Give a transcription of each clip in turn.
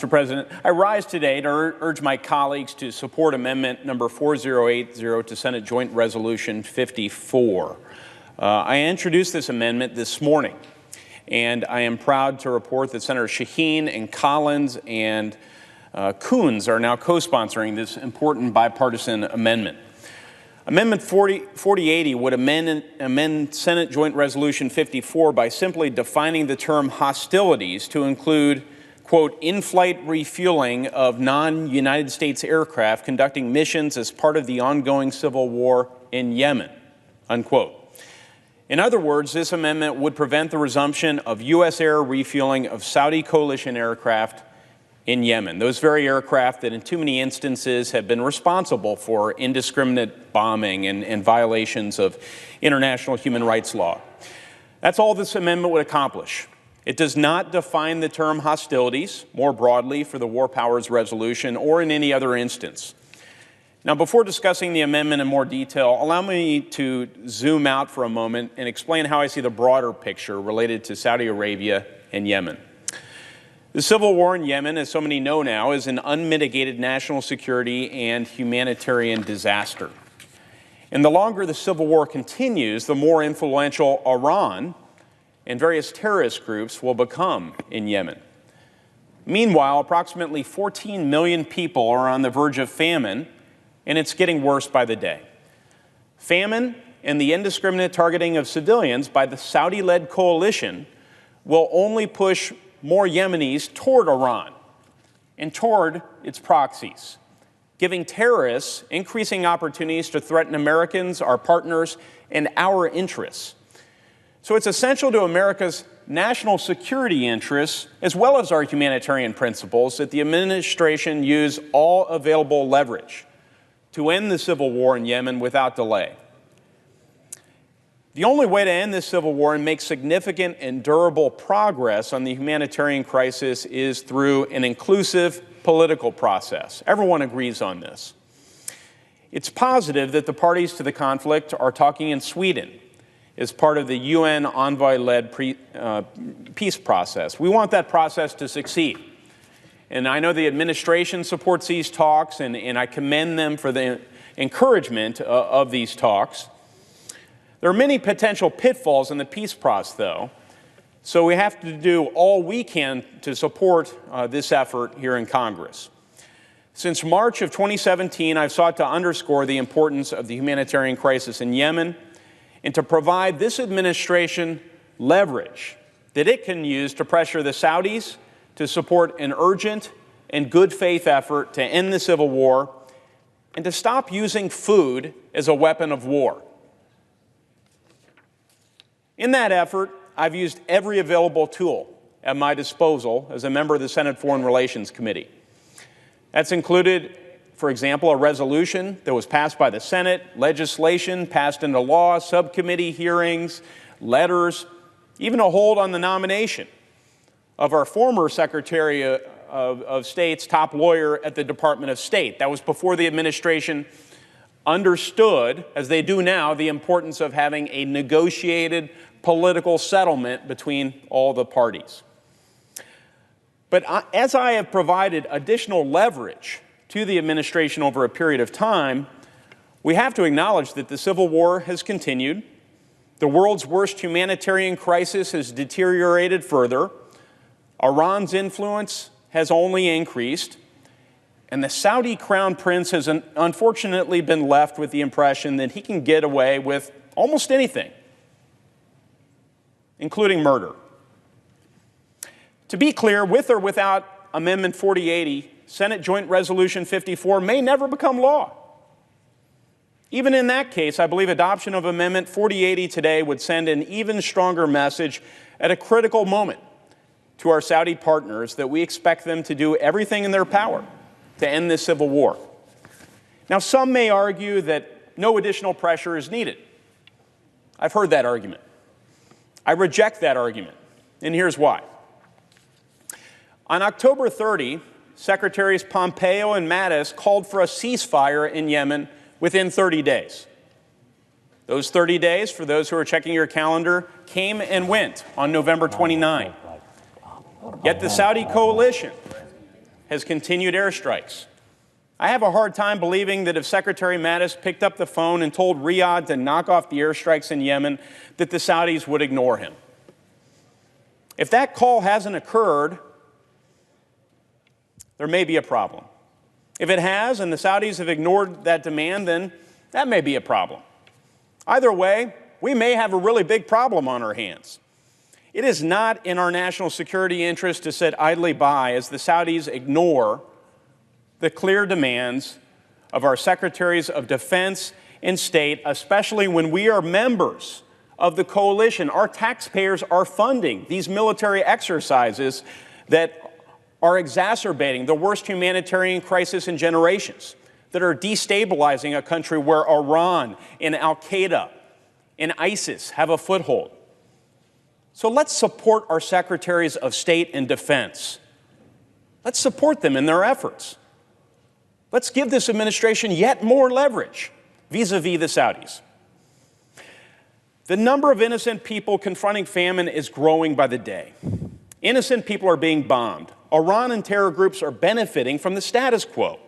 Mr. President, I rise today to urge my colleagues to support Amendment number 4080 to Senate Joint Resolution 54. I introduced this amendment this morning, and I am proud to report that Senators Shaheen and Collins and Coons are now co-sponsoring this important bipartisan amendment. Amendment 4080 would amend Senate Joint Resolution 54 by simply defining the term hostilities to include, quote, in-flight refueling of non-United States aircraft conducting missions as part of the ongoing civil war in Yemen, unquote. In other words, this amendment would prevent the resumption of U.S. air refueling of Saudi coalition aircraft in Yemen, those very aircraft that in too many instances have been responsible for indiscriminate bombing and violations of international human rights law. That's all this amendment would accomplish. It does not define the term hostilities more broadly for the War Powers Resolution or in any other instance. Now, before discussing the amendment in more detail, allow me to zoom out for a moment and explain how I see the broader picture related to Saudi Arabia and Yemen. The civil war in Yemen, as so many know now, is an unmitigated national security and humanitarian disaster. And the longer the civil war continues, the more influential Iran and various terrorist groups will become in Yemen. Meanwhile, approximately 14 million people are on the verge of famine, and it's getting worse by the day. Famine and the indiscriminate targeting of civilians by the Saudi-led coalition will only push more Yemenis toward Iran and toward its proxies, giving terrorists increasing opportunities to threaten Americans, our partners, and our interests. So it's essential to America's national security interests, as well as our humanitarian principles, that the administration use all available leverage to end the civil war in Yemen without delay. The only way to end this civil war and make significant and durable progress on the humanitarian crisis is through an inclusive political process. Everyone agrees on this. It's positive that the parties to the conflict are talking in Sweden as part of the UN envoy-led peace process. We want that process to succeed. And I know the administration supports these talks, and I commend them for the encouragement of these talks. There are many potential pitfalls in the peace process, though, so we have to do all we can to support this effort here in Congress. Since March of 2017, I've sought to underscore the importance of the humanitarian crisis in Yemen and to provide this administration leverage that it can use to pressure the Saudis to support an urgent and good faith effort to end the civil war and to stop using food as a weapon of war. In that effort, I've used every available tool at my disposal as a member of the Senate Foreign Relations Committee. That's included, for example, a resolution that was passed by the Senate, legislation passed into law, subcommittee hearings, letters, even a hold on the nomination of our former Secretary of State's top lawyer at the Department of State. That was before the administration understood, as they do now, the importance of having a negotiated political settlement between all the parties. But as I have provided additional leverage to the administration over a period of time, we have to acknowledge that the civil war has continued, the world's worst humanitarian crisis has deteriorated further, Iran's influence has only increased, and the Saudi crown prince has unfortunately been left with the impression that he can get away with almost anything, including murder. To be clear, with or without Amendment 4080, Senate Joint Resolution 54 may never become law. Even in that case, I believe adoption of Amendment 4080 today would send an even stronger message at a critical moment to our Saudi partners that we expect them to do everything in their power to end this civil war. Now, some may argue that no additional pressure is needed. I've heard that argument. I reject that argument, and here's why. On October 30, Secretaries Pompeo and Mattis called for a ceasefire in Yemen within 30 days. Those 30 days, for those who are checking your calendar, came and went on November 29. Yet the Saudi coalition has continued airstrikes. I have a hard time believing that if Secretary Mattis picked up the phone and told Riyadh to knock off the airstrikes in Yemen, that the Saudis would ignore him. If that call hasn't occurred, there may be a problem. If it has and the Saudis have ignored that demand, then that may be a problem. Either way, we may have a really big problem on our hands. It is not in our national security interest to sit idly by as the Saudis ignore the clear demands of our Secretaries of Defense and State, especially when we are members of the coalition. Our taxpayers are funding these military exercises that are exacerbating the worst humanitarian crisis in generations, that are destabilizing a country where Iran and Al-Qaeda and ISIS have a foothold. So let's support our Secretaries of State and Defense. Let's support them in their efforts. Let's give this administration yet more leverage vis-a-vis the Saudis. The number of innocent people confronting famine is growing by the day. Innocent people are being bombed. Iran and terror groups are benefiting from the status quo.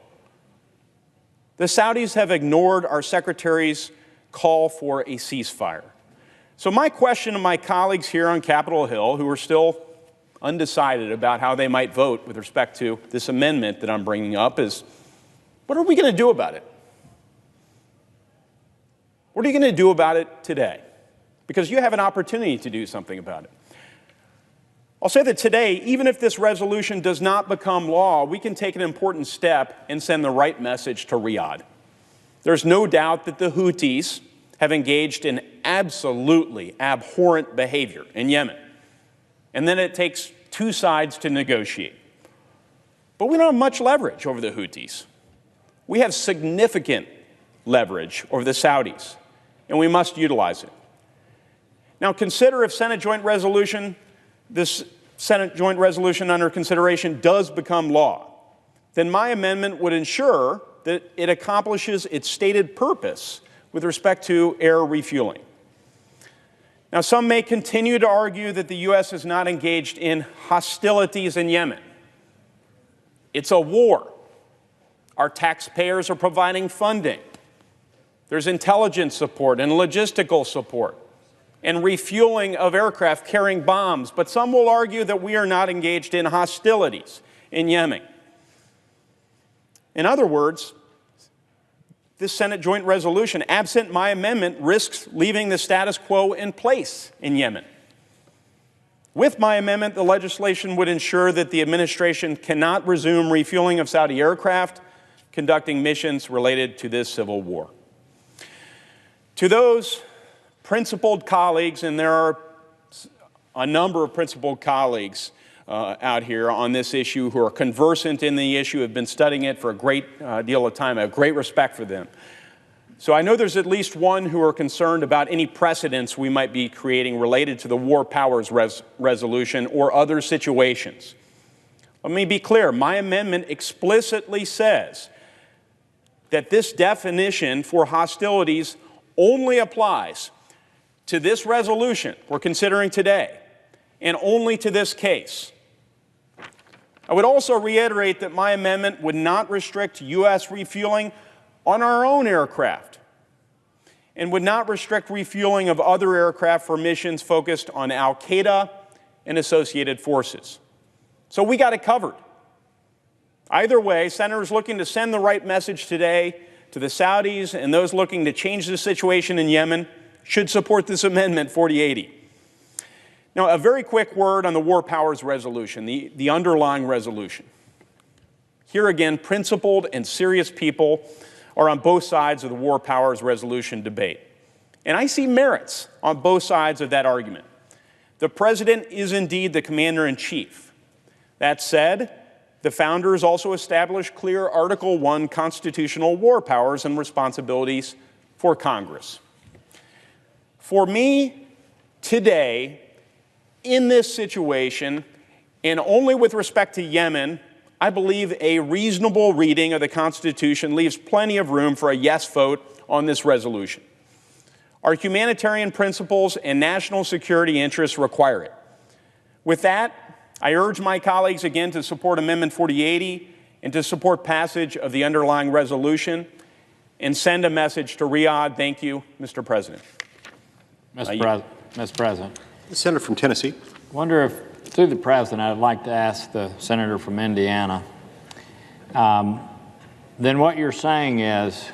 The Saudis have ignored our Secretary's call for a ceasefire. So my question to my colleagues here on Capitol Hill, who are still undecided about how they might vote with respect to this amendment that I'm bringing up, is what are we going to do about it? What are you going to do about it today? Because you have an opportunity to do something about it. I'll say that today, even if this resolution does not become law, we can take an important step and send the right message to Riyadh. There's no doubt that the Houthis have engaged in absolutely abhorrent behavior in Yemen. And then it takes two sides to negotiate. But we don't have much leverage over the Houthis. We have significant leverage over the Saudis, and we must utilize it. Now consider if this Senate joint resolution under consideration does become law, then my amendment would ensure that it accomplishes its stated purpose with respect to air refueling. Now, some may continue to argue that the U.S. is not engaged in hostilities in Yemen. It's a war. Our taxpayers are providing funding. There's intelligence support and logistical support and refueling of aircraft carrying bombs. But some will argue that we are not engaged in hostilities in Yemen. In other words, this Senate joint resolution, absent my amendment, risks leaving the status quo in place in Yemen. With my amendment, the legislation would ensure that the administration cannot resume refueling of Saudi aircraft conducting missions related to this civil war. To those principled colleagues, and there are a number of principled colleagues out here on this issue who are conversant in the issue, have been studying it for a great deal of time. I have great respect for them. So I know there's at least one who are concerned about any precedents we might be creating related to the War Powers Resolution or other situations. Let me be clear. My amendment explicitly says that this definition for hostilities only applies to this resolution we're considering today and only to this case. I would also reiterate that my amendment would not restrict U.S. refueling on our own aircraft and would not restrict refueling of other aircraft for missions focused on Al-Qaeda and associated forces. So we got it covered. Either way, senators looking to send the right message today to the Saudis and those looking to change the situation in Yemen should support this amendment 4080. Now, a very quick word on the War Powers Resolution, the underlying resolution. Here again, principled and serious people are on both sides of the War Powers Resolution debate. And I see merits on both sides of that argument. The President is indeed the Commander-in-Chief. That said, the founders also established clear Article I constitutional war powers and responsibilities for Congress. For me, today, in this situation, and only with respect to Yemen, I believe a reasonable reading of the Constitution leaves plenty of room for a yes vote on this resolution. Our humanitarian principles and national security interests require it. With that, I urge my colleagues again to support Amendment 4080 and to support passage of the underlying resolution and send a message to Riyadh. Thank you, Mr. President. Mr. President. The senator from Tennessee. I wonder if, through the President, I'd like to ask the senator from Indiana. Then what you're saying is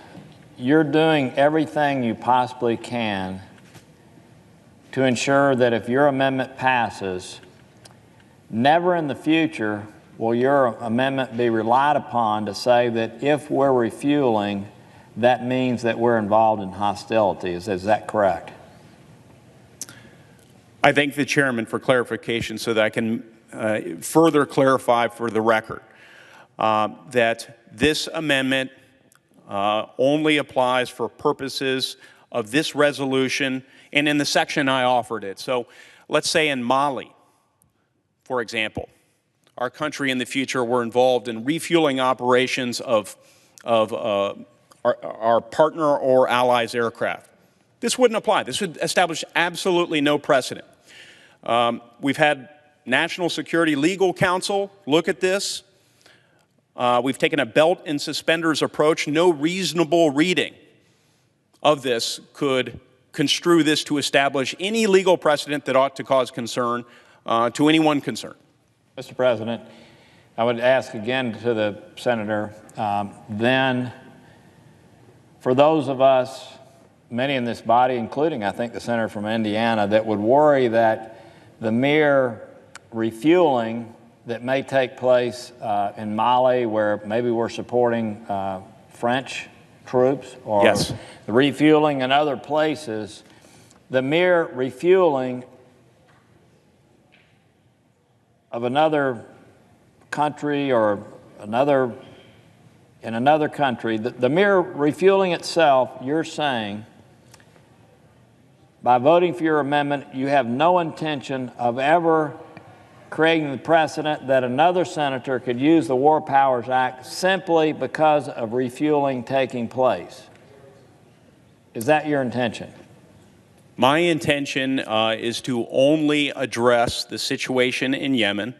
you're doing everything you possibly can to ensure that if your amendment passes, never in the future will your amendment be relied upon to say that if we're refueling, that means that we're involved in hostilities. Is that correct? I thank the chairman for clarification so that I can further clarify for the record that this amendment only applies for purposes of this resolution and in the section I offered it. So let's say in Mali, for example, our country in the future were involved in refueling operations of our partner or allies' aircraft. This wouldn't apply. This would establish absolutely no precedent. We've had National Security Legal Counsel look at this. We've taken a belt and suspenders approach. No reasonable reading of this could construe this to establish any legal precedent that ought to cause concern to anyone concerned. Mr. President, I would ask again to the senator, then for those of us, many in this body, including I think the senator from Indiana, that would worry that the mere refueling that may take place in Mali, where maybe we're supporting French troops, or yes, the refueling in other places, the mere refueling of another country or in another country, the mere refueling itself, you're saying, by voting for your amendment, you have no intention of ever creating the precedent that another senator could use the War Powers Act simply because of refueling taking place. Is that your intention? My intention is to only address the situation in Yemen,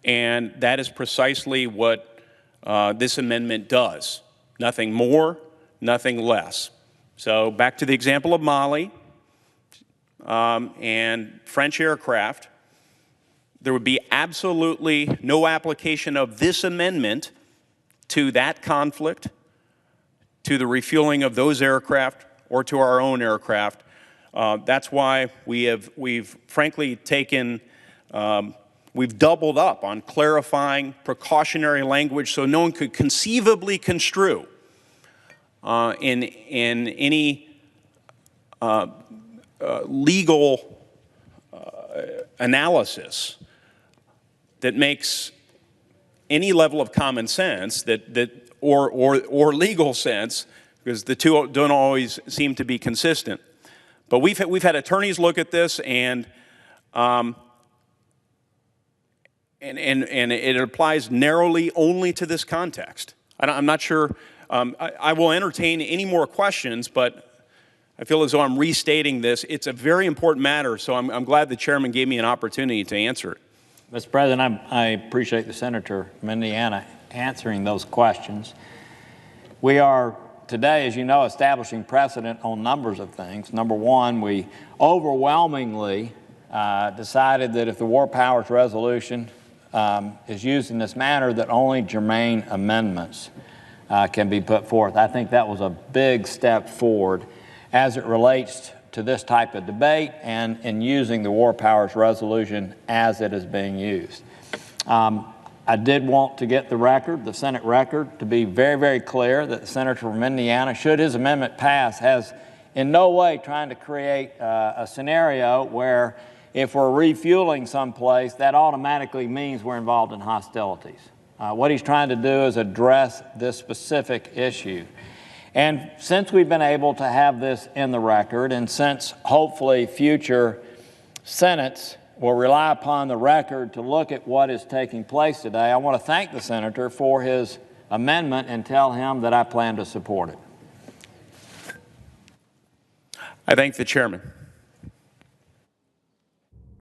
and that is precisely what this amendment does. Nothing more, nothing less. So back to the example of Mali and French aircraft, there would be absolutely no application of this amendment to that conflict, to the refueling of those aircraft, or to our own aircraft. That's why we've frankly taken, we've doubled up on clarifying precautionary language so no one could conceivably construe in any legal analysis that makes any level of common sense or legal sense, because the two don't always seem to be consistent. But we've had attorneys look at this, and it applies narrowly only to this context. I'm not sure. I will entertain any more questions, but I feel as though I'm restating this. It's a very important matter, so I'm glad the chairman gave me an opportunity to answer it. Mr. President, I appreciate the senator from Indiana answering those questions. We are today, as you know, establishing precedent on numbers of things. Number one, we overwhelmingly decided that if the War Powers Resolution is used in this manner, that only germane amendments can be put forth. I think that was a big step forward as it relates to this type of debate and in using the War Powers Resolution as it is being used. I did want to get the record, the Senate record, to be very, very clear that the senator from Indiana, should his amendment pass, has in no way trying to create a scenario where if we're refueling someplace, that automatically means we're involved in hostilities. What he's trying to do is address this specific issue. And since we've been able to have this in the record, and since hopefully future Senates will rely upon the record to look at what is taking place today, I want to thank the senator for his amendment and tell him that I plan to support it. I thank the chairman.